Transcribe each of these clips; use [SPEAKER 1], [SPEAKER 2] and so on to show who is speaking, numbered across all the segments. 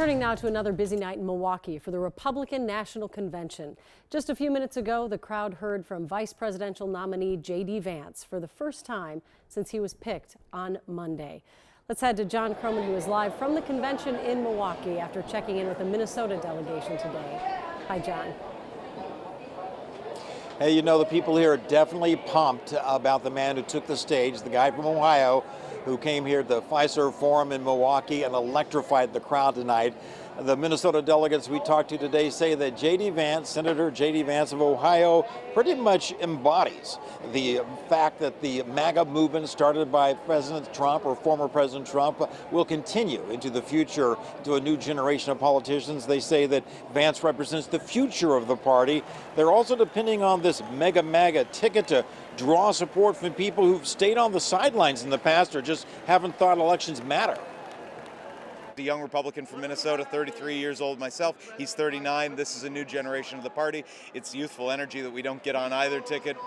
[SPEAKER 1] Turning now to another busy night in Milwaukee for the Republican National Convention. Just a few minutes ago, the crowd heard from vice presidential nominee J.D. Vance for the first time since he was picked on Monday. Let's head to John Croman, who is live from the convention in Milwaukee after checking in with the Minnesota delegation today. Hi, John.
[SPEAKER 2] Hey, you know, the people here are definitely pumped about the man who took the stage, the guy from Ohio who came here to the Fiserv Forum in Milwaukee and electrified the crowd tonight. The Minnesota delegates we talked to today say that J.D. Vance, Senator J.D. Vance of Ohio, pretty much embodies the fact that the MAGA movement started by President Trump or former President Trump will continue into the future to a new generation of politicians. They say that Vance represents the future of the party. They're also depending on this mega MAGA ticket to draw support from people who've stayed on the sidelines in the past or just haven't thought elections matter.
[SPEAKER 3] A young Republican from Minnesota, 33 years old myself. He's 39. This is a new generation of the party. It's youthful energy that we don't get on either ticket.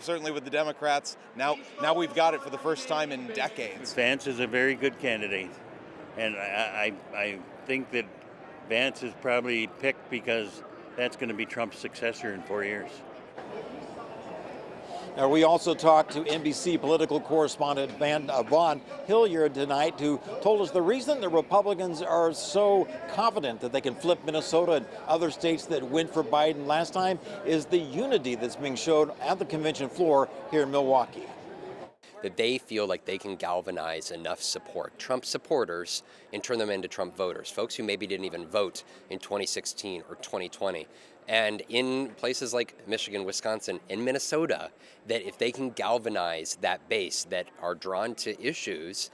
[SPEAKER 3] Certainly with the Democrats. Now we've got it for the first time in decades.
[SPEAKER 4] Vance is a very good candidate, and I think that Vance is probably picked because that's going to be Trump's successor in 4 years.
[SPEAKER 2] Now, we also talked to NBC political correspondent Vaughn Hilliard tonight, who told us the reason the Republicans are so confident that they can flip Minnesota and other states that went for Biden last time is the unity that's being shown at the convention floor here in Milwaukee.
[SPEAKER 5] That they feel like they can galvanize enough support, Trump supporters, and turn them into Trump voters, folks who maybe didn't even vote in 2016 or 2020. And in places like Michigan, Wisconsin, and Minnesota, that if they can galvanize that base that are drawn to issues.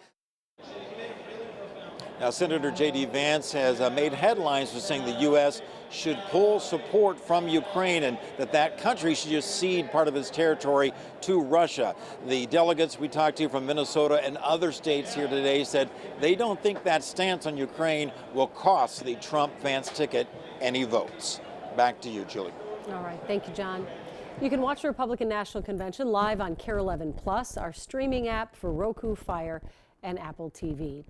[SPEAKER 2] Now, Senator J.D. Vance has made headlines for saying the U.S. should pull support from Ukraine and that country should just cede part of its territory to Russia. The delegates we talked to from Minnesota and other states here today said they don't think that stance on Ukraine will cost the Trump-Vance ticket any votes. Back to you, Julie.
[SPEAKER 1] All right. Thank you, John. You can watch the Republican National Convention live on KARE 11 Plus, our streaming app for Roku, Fire, and Apple TV.